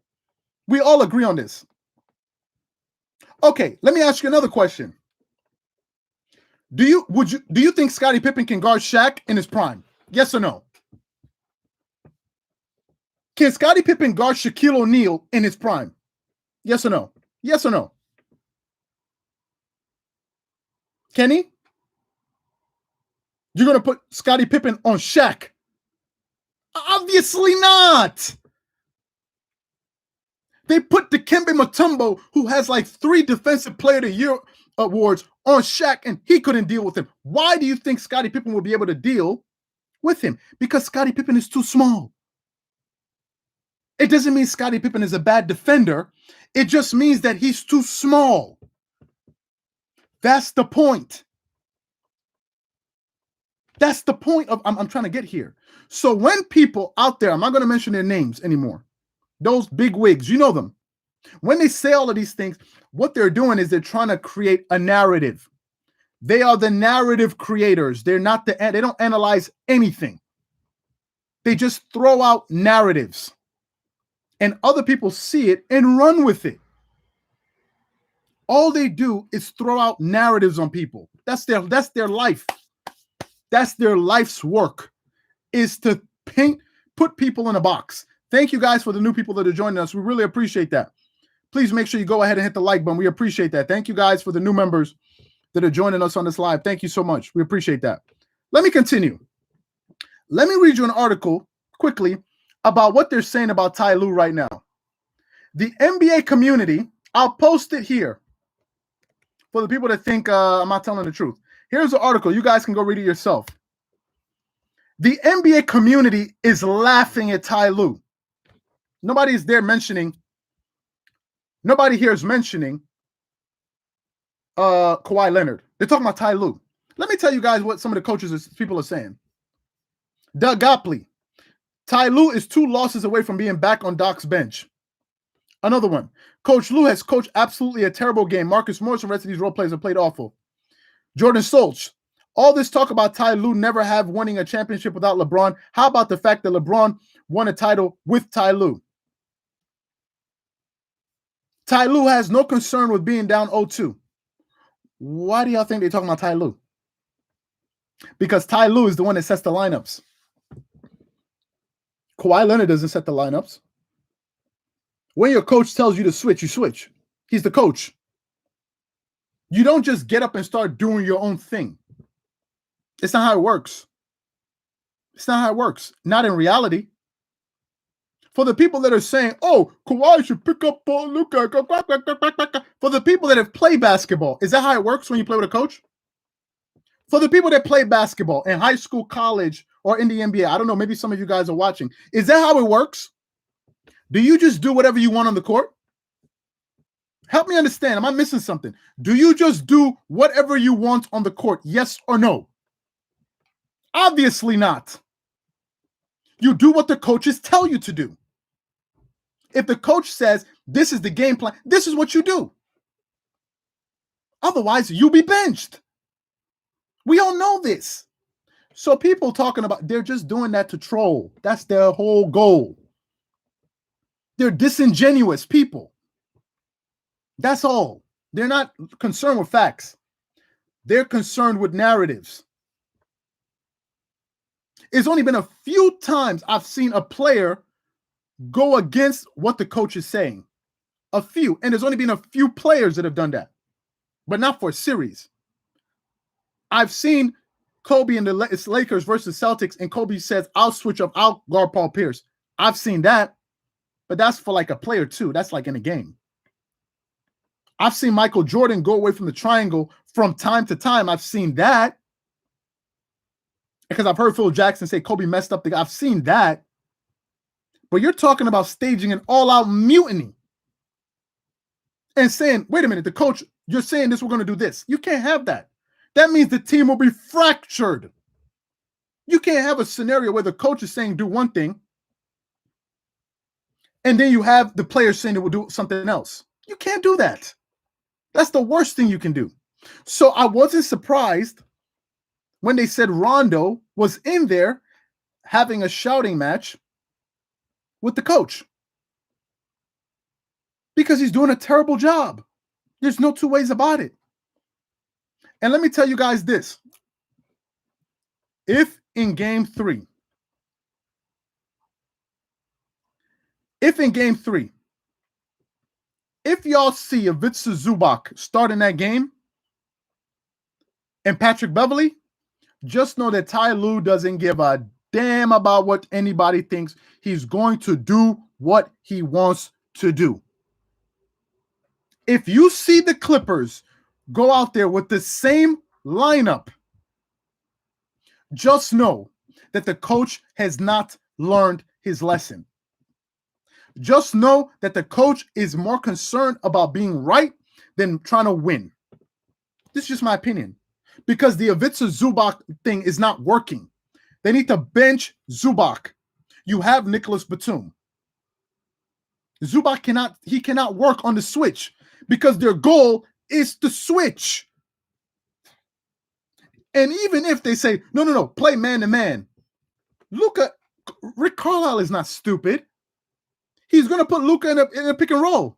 We all agree on this. Okay, let me ask you another question. Do you think Scottie Pippen can guard Shaq in his prime? Yes or no? Can Scottie Pippen guard Shaquille O'Neal in his prime? Yes or no? Yes or no? Can he? You're going to put Scottie Pippen on Shaq? Obviously not. They put Dikembe Mutombo, who has like 3 Defensive Player of the Year awards, on Shaq, and he couldn't deal with him. Why do you think Scottie Pippen will be able to deal with him? Because Scottie Pippen is too small. It doesn't mean Scottie Pippen is a bad defender. It just means that he's too small. That's the point. That's the point of I'm trying to get here. So when people out there, I'm not going to mention their names anymore, those big wigs, you know them. When they say all of these things, what they're doing is they're trying to create a narrative. They are the narrative creators. They don't analyze anything. They just throw out narratives. And other people see it and run with it. All they do is throw out narratives on people. That's their life. That's their life's work, is to put people in a box. Thank you guys for the new people that are joining us. We really appreciate that. Please make sure you go ahead and hit the like button. We appreciate that. Thank you guys for the new members that are joining us on this live. Thank you so much. We appreciate that. Let me continue. Let me read you an article quickly about what they're saying about Ty Lue right now. The NBA community, I'll post it here for the people that think I'm not telling the truth. Here's the article. You guys can go read it yourself. The NBA community is laughing at Ty Lue. Nobody here is mentioning Kawhi Leonard. They're talking about Ty Lue. Let me tell you guys what some of the people are saying. Doug Gottlieb. Ty Lue is 2 losses away from being back on Doc's bench. Another one. Coach Lue has coached absolutely a terrible game. Marcus Morris and the rest of these role players have played awful. Jordan Solch. All this talk about Ty Lue never have winning a championship without LeBron. How about the fact that LeBron won a title with Ty Lue? Ty Lue has no concern with being down 0-2. Why do y'all think they're talking about Ty Lue? Because Ty Lue is the one that sets the lineups. Kawhi Leonard doesn't set the lineups. When your coach tells you to switch, you switch. He's the coach. You don't just get up and start doing your own thing. It's not how it works. It's not how it works. Not in reality. For the people that are saying, oh, Kawhi should pick up Luka. For the people that have played basketball, is that how it works when you play with a coach? For the people that play basketball in high school, college, or in the NBA, I don't know, maybe some of you guys are watching. Is that how it works? Do you just do whatever you want on the court? Help me understand. Am I missing something? Do you just do whatever you want on the court? Yes or no? Obviously not. You do what the coaches tell you to do. If the coach says, this is the game plan, this is what you do. Otherwise, you'll be benched. We all know this. So people talking about, they're just doing that to troll. That's their whole goal. They're disingenuous people. That's all. They're not concerned with facts. They're concerned with narratives. It's only been a few times I've seen a player go against what the coach is saying. A few. And there's only been a few players that have done that. But not for a series. I've seen Kobe and the Lakers versus Celtics, and Kobe says, I'll switch up, I'll guard Paul Pierce. I've seen that. But that's for like a player too. That's like in a game. I've seen Michael Jordan go away from the triangle from time to time. I've seen that. Because I've heard Phil Jackson say Kobe messed up the guy. I've seen that. But you're talking about staging an all-out mutiny. And saying, wait a minute, the coach, you're saying this, we're going to do this. You can't have that. That means the team will be fractured. You can't have a scenario where the coach is saying do one thing, and then you have the players saying they will do something else. You can't do that. That's the worst thing you can do. So I wasn't surprised when they said Rondo was in there having a shouting match with the coach. Because he's doing a terrible job. There's no two ways about it. And let me tell you guys this. If in game 3, if y'all see Ivica Zubac starting that game and Patrick Beverley, just know that Ty Lue doesn't give a damn about what anybody thinks. He's going to do what he wants to do. If you see the Clippers go out there with the same lineup, just know that the coach has not learned his lesson. Just know that the coach is more concerned about being right than trying to win. This is just my opinion. Because the Ivica Zubac thing is not working. They need to bench Zubac. You have Nicholas Batum. Zubac cannot work on the switch because their goal is to switch. And even if they say, no, play man-to-man. Rick Carlisle is not stupid. He's going to put Luka in a pick and roll.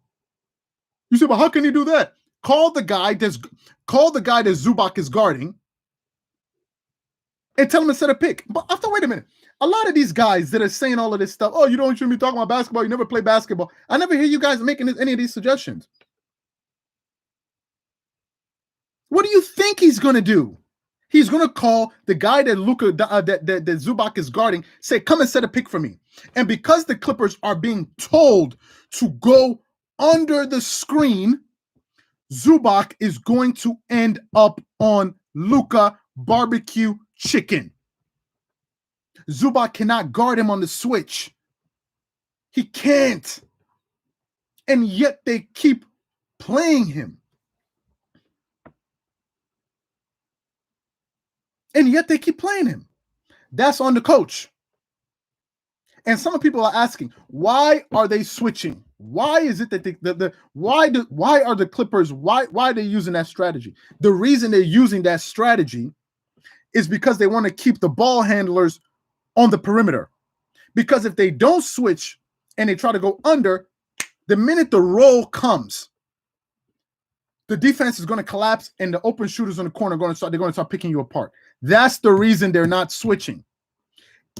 You say, but how can he do that? Call the guy that Zubac is guarding and tell him to set a pick. But after, wait a minute. A lot of these guys that are saying all of this stuff, oh, you shouldn't be talking about basketball. You never play basketball. I never hear you guys making any of these suggestions. What do you think he's going to do? He's going to call the guy that that Zubac is guarding, say, come and set a pick for me. And because the Clippers are being told to go under the screen, Zubac is going to end up on Luka barbecue chicken. Zubac cannot guard him on the switch. He can't. And yet they keep playing him. That's on the coach. And some people are asking, why are they switching? Why is it that why are the Clippers why are they using that strategy? The reason they're using that strategy is because they want to keep the ball handlers on the perimeter. Because if they don't switch and they try to go under, the minute the roll comes, the defense is going to collapse and the open shooters in the corner they're going to start picking you apart. That's the reason they're not switching.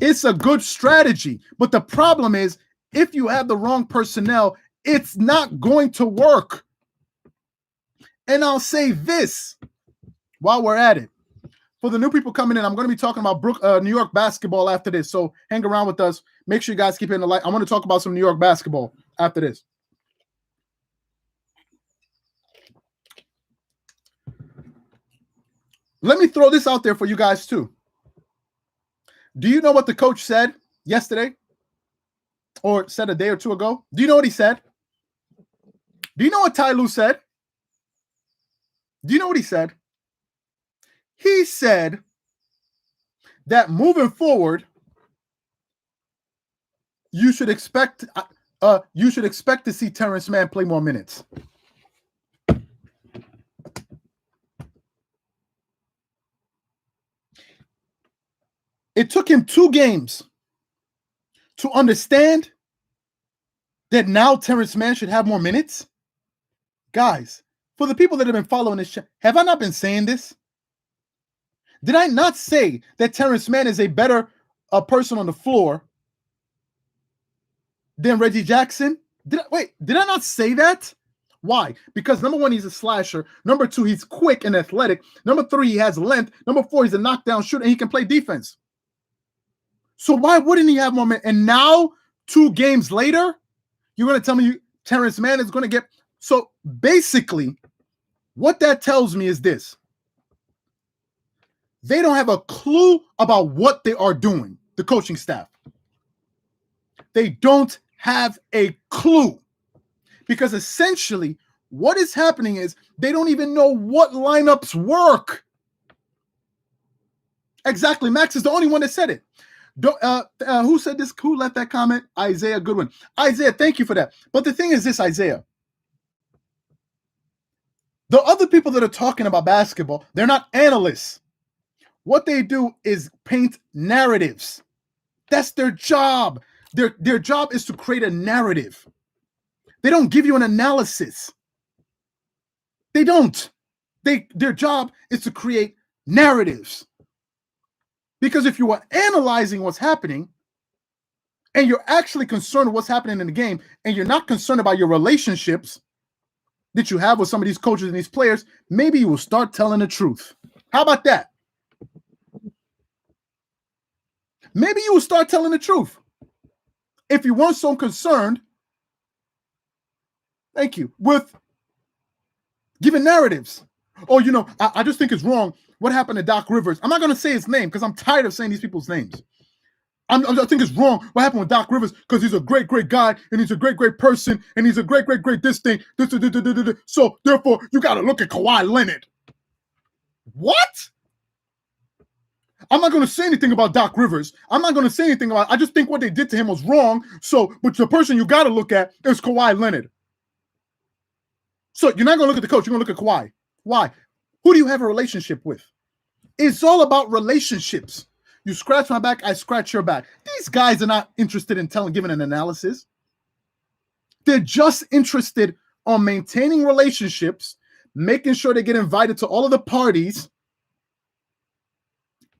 It's a good strategy, but the problem is if you have the wrong personnel, it's not going to work. And I'll say this while we're at it. For the new people coming in, I'm going to be talking about New York basketball after this. So hang around with us. Make sure you guys keep it in the light. I want to talk about some New York basketball after this. Let me throw this out there for you guys too. Do you know what the coach said yesterday? Or said a day or two ago? Do you know what he said? Do you know what Ty Lue said? Do you know what he said? He said that moving forward, you should expect to see Terrence Mann play more minutes. It took him 2 games to understand that now Terrence Mann should have more minutes. Guys, for the people that have been following this, have I not been saying this? Did I not say that Terrence Mann is a better person on the floor than Reggie Jackson? Did I not say that? Why? Because number 1, he's a slasher. Number 2, he's quick and athletic. Number 3, he has length. Number 4, he's a knockdown shooter and he can play defense. So why wouldn't he have more minutes? And now, 2 games later, you're going to tell me Terrence Mann is going to get... So basically, what that tells me is this. They don't have a clue about what they are doing, the coaching staff. They don't have a clue. Because essentially, what is happening is they don't even know what lineups work. Exactly. Max is the only one that said it. Who said this? Who left that comment? Isaiah Goodwin. Isaiah, thank you for that. But the thing is this, Isaiah. The other people that are talking about basketball, they're not analysts. What they do is paint narratives. That's their job. Their job is to create a narrative. They don't give you an analysis. They don't. Their job is to create narratives. Because if you are analyzing what's happening and you're actually concerned with what's happening in the game and you're not concerned about your relationships that you have with some of these coaches and these players, maybe you will start telling the truth. How about that? Maybe you will start telling the truth. If you weren't so concerned, thank you, with giving narratives. Oh, I just think it's wrong. What happened to Doc Rivers? I'm not going to say his name because I'm tired of saying these people's names. I think it's wrong what happened with Doc Rivers because he's a great, great guy and he's a great, great person and he's a great, great, great this thing. So, therefore, you got to look at Kawhi Leonard. What? I'm not going to say anything about Doc Rivers. I'm not going to say anything about I just think what they did to him was wrong. So, but the person you got to look at is Kawhi Leonard. So, you're not going to look at the coach. You're going to look at Kawhi. Why? Who do you have a relationship with? It's all about relationships. You scratch my back, I scratch your back. These guys are not interested in giving an analysis. They're just interested on maintaining relationships, making sure they get invited to all of the parties,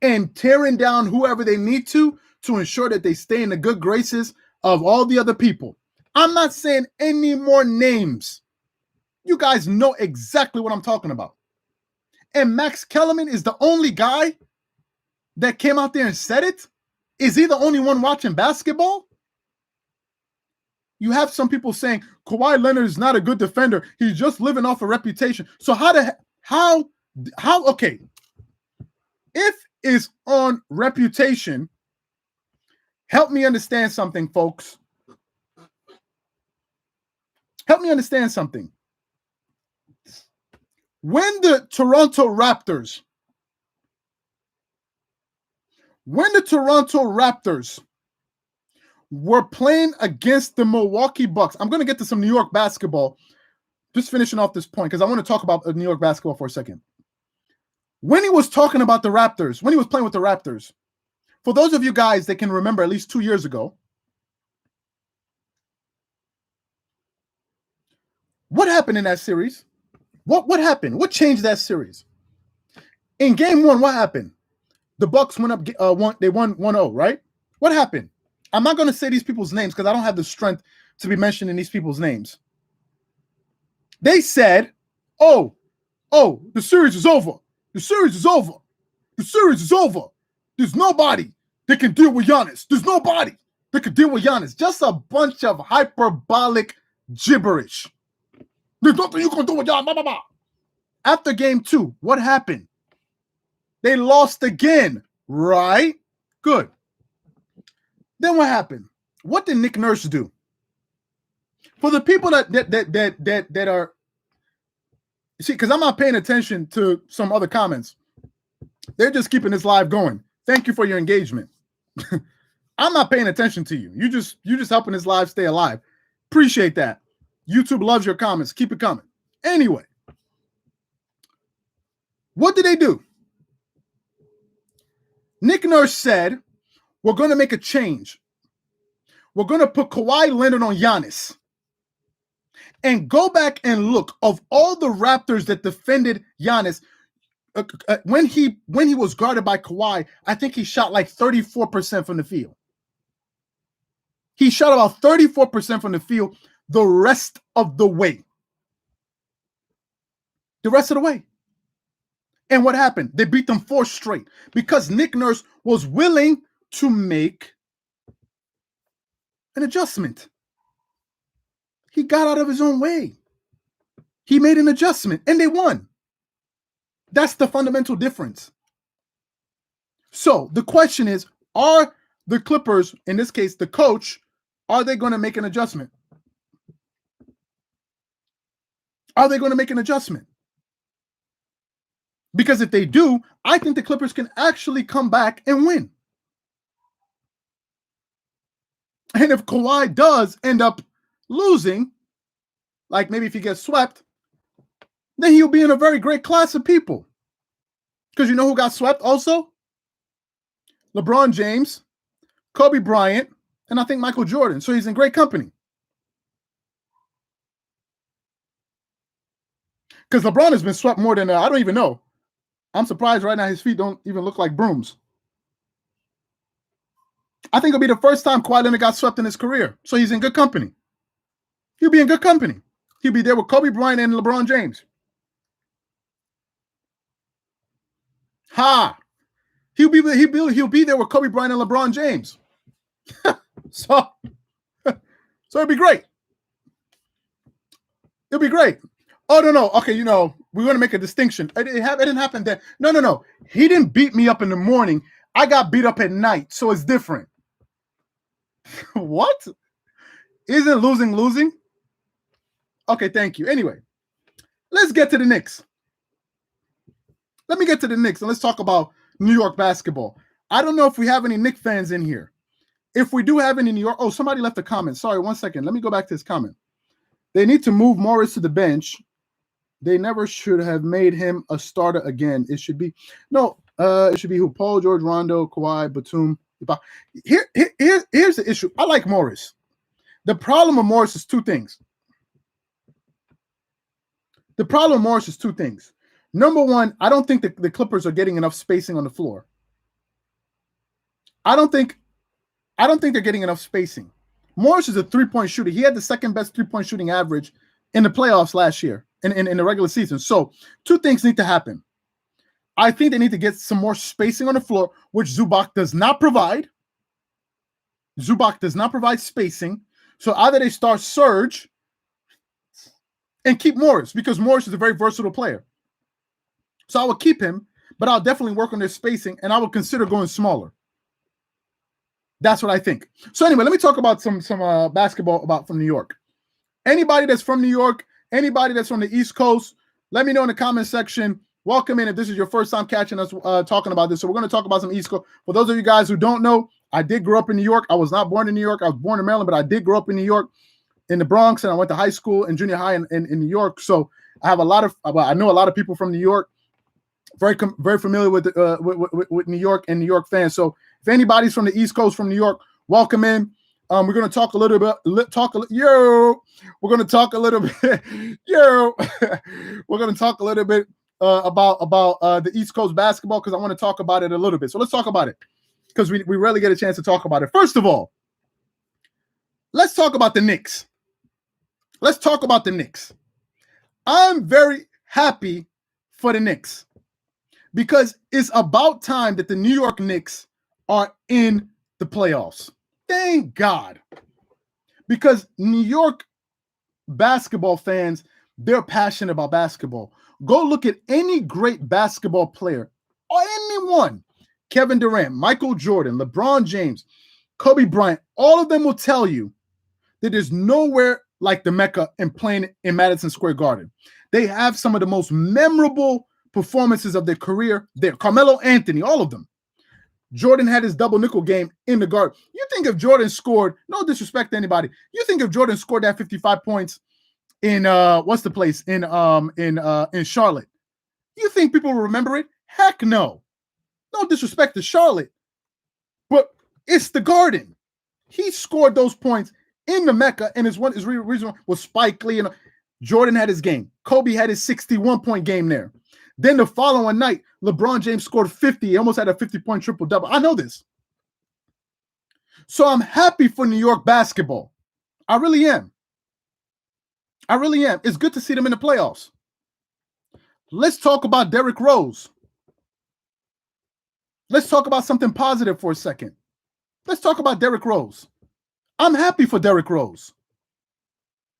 and tearing down whoever they need to ensure that they stay in the good graces of all the other people. I'm not saying any more names. You guys know exactly what I'm talking about. And Max Kellerman is the only guy that came out there and said it? Is he the only one watching basketball? You have some people saying Kawhi Leonard is not a good defender. He's just living off a reputation. So how okay. If it's on reputation, help me understand something, folks. Help me understand something. When the Toronto Raptors were playing against the Milwaukee Bucks. I'm going to get to some New York basketball. Just finishing off this point because I want to talk about New York basketball for a second. When he was talking about the Raptors, when he was playing with the Raptors, for those of you guys that can remember at least 2 years ago, what happened in that series? What happened? What changed that series? In game 1, what happened? The Bucks went up. They won 1-0, right? What happened? I'm not going to say these people's names because I don't have the strength to be mentioning these people's names. They said, "Oh, the series is over. The series is over. The series is over. There's nobody that can deal with Giannis. There's nobody that can deal with Giannis." Just a bunch of hyperbolic gibberish. There's nothing you can do with Giannis. Blah, blah, blah. After game 2, what happened? They lost again, right? Good. Then what happened? What did Nick Nurse do? For the people that are, see, because I'm not paying attention to some other comments. They're just keeping this live going. Thank you for your engagement. I'm not paying attention to you. You just helping this live stay alive. Appreciate that. YouTube loves your comments. Keep it coming. Anyway, what did they do? Nick Nurse said, we're going to make a change. We're going to put Kawhi Leonard on Giannis. And go back and look of all the Raptors that defended Giannis. When he was guarded by Kawhi, I think he shot like 34% from the field. He shot about 34% from the field the rest of the way. The rest of the way. And what happened? They beat them 4 straight because Nick Nurse was willing to make an adjustment. He got out of his own way. He made an adjustment and they won. That's the fundamental difference. So the question is, are the Clippers, in this case, the coach, are they going to make an adjustment? Are they going to make an adjustment? Because if they do, I think the Clippers can actually come back and win. And if Kawhi does end up losing, like maybe if he gets swept, then he'll be in a very great class of people. Because you know who got swept also? LeBron James, Kobe Bryant, and I think Michael Jordan. So he's in great company. Because LeBron has been swept more than, I don't even know. I'm surprised right now his feet don't even look like brooms. I think it'll be the first time Kawhi Leonard got swept in his career. So he's in good company. He'll be in good company. He'll be there with Kobe Bryant and LeBron James. He'll be there with Kobe Bryant and LeBron James. so it'll be great. It'll be great. Oh, no. Okay, we want to make a distinction. It didn't happen then. No. He didn't beat me up in the morning. I got beat up at night, so it's different. What? Isn't losing? Okay, thank you. Anyway, let's get to the Knicks. Let me get to the Knicks, and let's talk about New York basketball. I don't know if we have any Knicks fans in here. If we do have any New York... Oh, somebody left a comment. Sorry, 1 second. Let me go back to this comment. They need to move Morris to the bench. They never should have made him a starter again. It should be... No, it should be who? Paul, George, Rondo, Kawhi, Batum. Here's the issue. I like Morris. The problem with Morris is 2 things. Number 1, I don't think the Clippers are getting enough spacing on the floor. I don't think they're getting enough spacing. Morris is a 3-point shooter. He had the second best 3-point shooting average in the playoffs last year, in the regular season. So 2 things need to happen. I think they need to get some more spacing on the floor, which Zubac does not provide. Zubac does not provide spacing. So either they start Serge and keep Morris, because Morris is a very versatile player. So I would keep him, but I'll definitely work on their spacing, and I would consider going smaller. That's what I think. So anyway, let me talk about some basketball from New York. Anybody that's from New York, anybody that's from the East Coast, let me know in the comment section. Welcome in if this is your first time catching us talking about this. So we're going to talk about some East Coast. For those of you guys who don't know, I did grow up in New York. I was not born in New York. I was born in Maryland, but I did grow up in New York, in the Bronx, and I went to high school and junior high in New York. So I have I know a lot of people from New York. Very familiar with New York and New York fans. So if anybody's from the East Coast, from New York, welcome in. We're going to talk a little bit. We're going to talk a little bit. We're going to talk a little bit about the East Coast basketball, because I want to talk about it a little bit. So let's talk about it, because we rarely get a chance to talk about it. First of all, let's talk about the Knicks. Let's talk about the Knicks. I'm very happy for the Knicks, because it's about time that the New York Knicks are in the playoffs. Thank God. Because New York basketball fans, they're passionate about basketball. Go look at any great basketball player, or anyone, Kevin Durant, Michael Jordan, LeBron James, Kobe Bryant, all of them will tell you that there's nowhere like the Mecca and playing in Madison Square Garden. They have some of the most memorable performances of their career there. Carmelo Anthony, all of them. Jordan had his double nickel game in the Garden. You think if Jordan scored, no disrespect to anybody, you think if Jordan scored that 55 points in what's the place in Charlotte, you think people will remember it? Heck no. No disrespect to Charlotte, but it's the Garden. He scored those points in the Mecca, and his reason was Spike Lee, and Jordan had his game. Kobe had his 61-point game there. Then the following night, LeBron James scored 50. He almost had a 50-point triple-double. I know this. So I'm happy for New York basketball. I really am. I really am. It's good to see them in the playoffs. Let's talk about Derrick Rose. Let's talk about something positive for a second. Let's talk about Derrick Rose. I'm happy for Derrick Rose.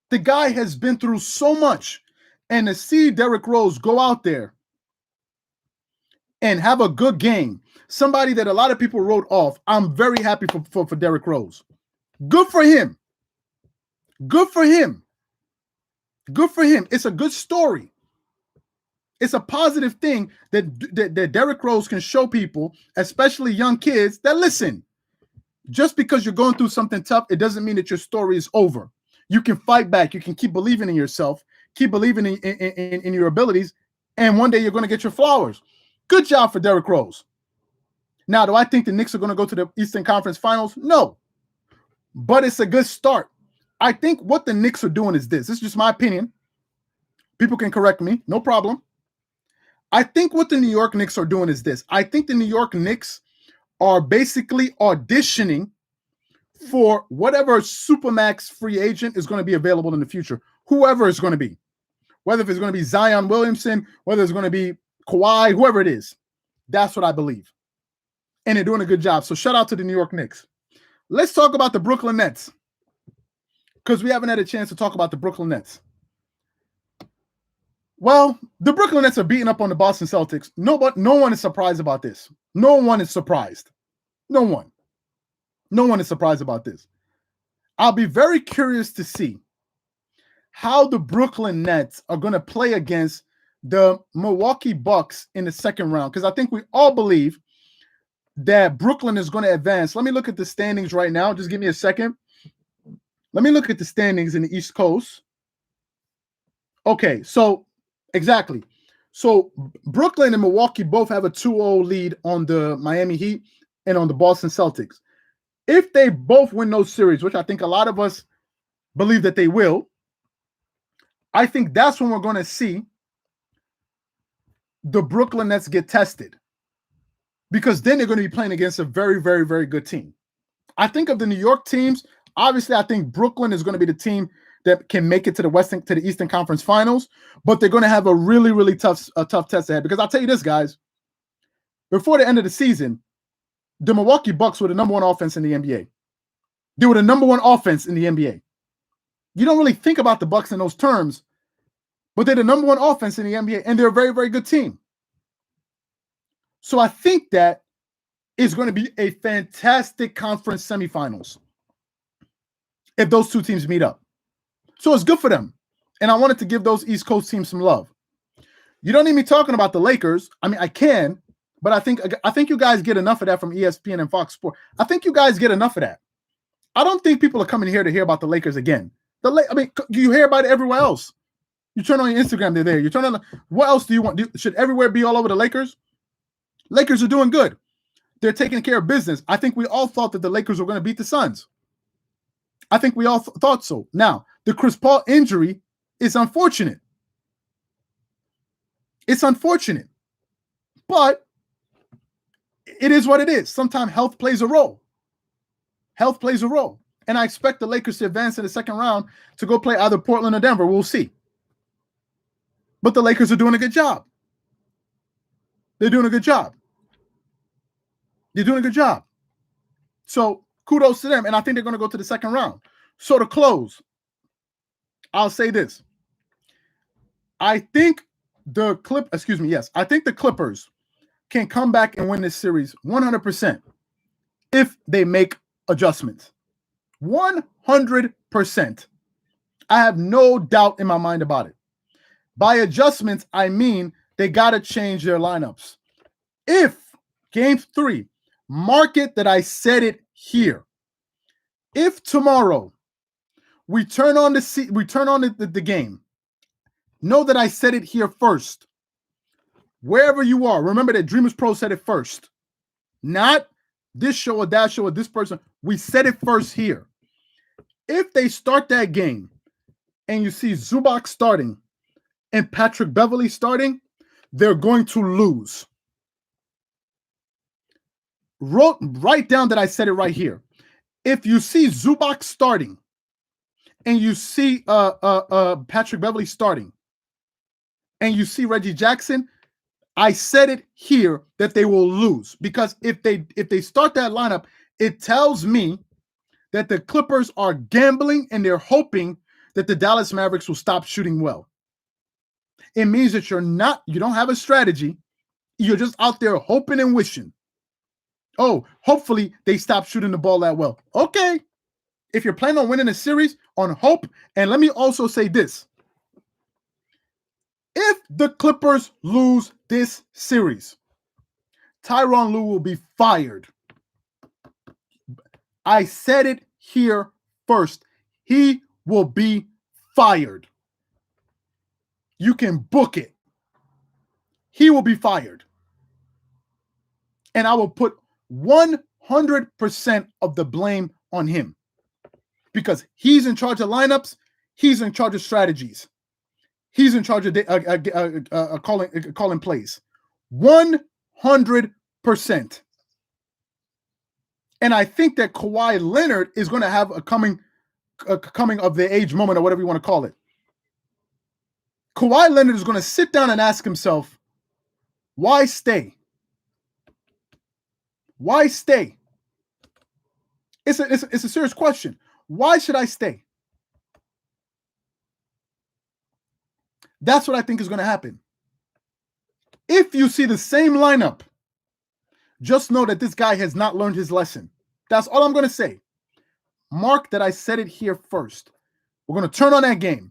The guy has been through so much, and to see Derrick Rose go out there and have a good game, somebody that a lot of people wrote off, I'm very happy for Derrick Rose. Good for him. Good for him. Good for him. It's a good story. It's a positive thing that Derrick Rose can show people, especially young kids, that listen, just because you're going through something tough, it doesn't mean that your story is over. You can fight back. You can keep believing in yourself, keep believing in your abilities, and one day you're going to get your flowers. Good job for Derrick Rose. Now, do I think the Knicks are going to go to the Eastern Conference Finals? No. But it's a good start. I think what the Knicks are doing is this. This is just my opinion. People can correct me. No problem. I think what the New York Knicks are doing is this. I think the New York Knicks are basically auditioning for whatever Supermax free agent is going to be available in the future. Whoever it's going to be. Whether if it's going to be Zion Williamson, whether it's going to be Kawhi, whoever it is. That's what I believe. And they're doing a good job. So shout out to the New York Knicks. Let's talk about the Brooklyn Nets, because we haven't had a chance to talk about the Brooklyn Nets. Well, the Brooklyn Nets are beating up on the Boston Celtics. No one is surprised about this. No one is surprised. No one. No one is surprised about this. I'll be very curious to see how the Brooklyn Nets are going to play against the Milwaukee Bucks in the second round, because I think we all believe that Brooklyn is going to advance. Let me look at the standings right now. Just give me a second. Let me look at the standings in the East Coast. Okay, so exactly. So Brooklyn and Milwaukee both have a 2-0 lead on the Miami Heat and on the Boston Celtics. If they both win those series, which I think a lot of us believe that they will, I think that's when we're going to see the Brooklyn Nets get tested, because then they're going to be playing against a very, very, very good team. I think of the New York teams, obviously I think Brooklyn is going to be the team that can make it to the Eastern Conference Finals, but they're going to have a really, really tough test ahead. Because I'll tell you this, guys, before the end of the season, the Milwaukee Bucks were the number one offense in the NBA. They were the number one offense in the NBA. You don't really think about the Bucks in those terms, but they're the number one offense in the NBA, and they're a very, very good team. So I think that is going to be a fantastic conference semifinals if those two teams meet up. So it's good for them. And I wanted to give those East Coast teams some love. You don't need me talking about the Lakers. I mean, I can, But I think you guys get enough of that from ESPN and Fox Sports. I think you guys get enough of that. I don't think people are coming here to hear about the Lakers again. You hear about it everywhere else. You turn on your Instagram, they're there. You turn on what else do you want? Should everywhere be all over the Lakers? Lakers are doing good. They're taking care of business. I think we all thought that the Lakers were going to beat the Suns. I think we all thought so. Now, the Chris Paul injury is unfortunate. It's unfortunate. But it is what it is. Sometimes health plays a role. Health plays a role. And I expect the Lakers to advance in the second round to go play either Portland or Denver. We'll see. But the Lakers are doing a good job. They're doing a good job. They're doing a good job. So kudos to them. And I think they're going to go to the second round. So to close, I'll say this. I think the Clippers can come back and win this series 100% if they make adjustments. 100%. I have no doubt in my mind about it. By adjustments, I mean they got to change their lineups. If Game 3, mark it that I said it here. If tomorrow we turn on the game, know that I said it here first. Wherever you are, remember that Dreamerspro said it first. Not this show or that show or this person. We said it first here. If they start that game and you see Zubac starting and Patrick Beverley starting, they're going to lose. Write down that I said it right here. If you see Zubac starting and you see Patrick Beverley starting and you see Reggie Jackson, I said it here that they will lose, because if they start that lineup, it tells me that the Clippers are gambling and they're hoping that the Dallas Mavericks will stop shooting well. It means that you don't have a strategy. You're just out there hoping and wishing. Oh, hopefully they stop shooting the ball that well. Okay. If you're planning on winning a series, on hope. And let me also say this. If the Clippers lose this series, Tyronn Lue will be fired. I said it here first. He will be fired. You can book it. He will be fired. And I will put 100% of the blame on him, because he's in charge of lineups. He's in charge of strategies. He's in charge of calling plays. 100%. And I think that Kawhi Leonard is going to have a coming of the age moment, or whatever you want to call it. Kawhi Leonard is going to sit down and ask himself, why stay? Why stay? It's a serious question. Why should I stay? That's what I think is going to happen. If you see the same lineup, just know that this guy has not learned his lesson. That's all I'm going to say. Mark that I said it here first. We're going to turn on that game.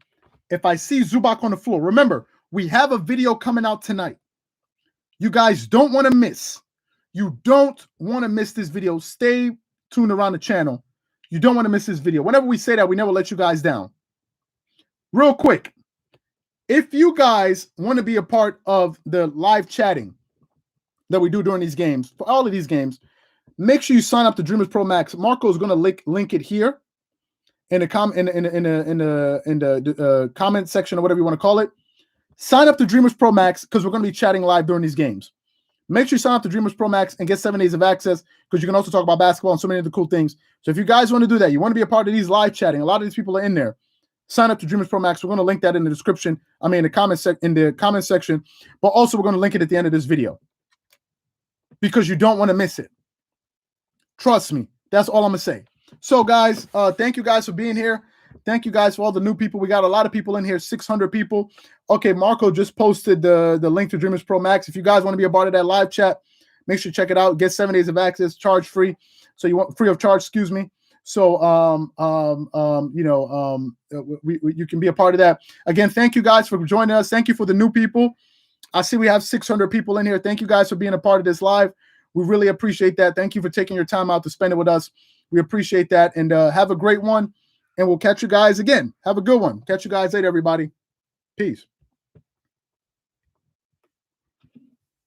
If I see Zubac on the floor, remember, we have a video coming out tonight. You guys don't want to miss. You don't want to miss this video. Stay tuned around the channel. You don't want to miss this video. Whenever we say that, we never let you guys down. Real quick, if you guys want to be a part of the live chatting that we do during these games, for all of these games, make sure you sign up to Dreamerspro Max. Marco is going to link it here in the comment section, or whatever you want to call it. Sign up to Dreamerspro Max, because we're going to be chatting live during these games. Make sure you sign up to Dreamerspro Max and get 7 days of access, because you can also talk about basketball and so many other cool things. So if you guys want to do that, you want to be a part of these live chatting, a lot of these people are in there. Sign up to Dreamerspro Max. We're going to link that in the description. In the comment section, but also we're going to link it at the end of this video, because you don't want to miss it. Trust me. That's all I'm going to say. So guys, thank you guys for being here. Thank you guys for all the new people. We got a lot of people in here, 600 people. Okay, Marco just posted the link to Dreamerspro Max. If you guys want to be a part of that live chat, make sure you check it out. Get 7 days of access, charge free. So you want free of charge, excuse me. So you can be a part of that. Again, thank you guys for joining us. Thank you for the new people. I see we have 600 people in here. Thank you guys for being a part of this live. We really appreciate that. Thank you for taking your time out to spend it with us. We appreciate that. And have a great one. And we'll catch you guys again. Have a good one. Catch you guys later, everybody. Peace.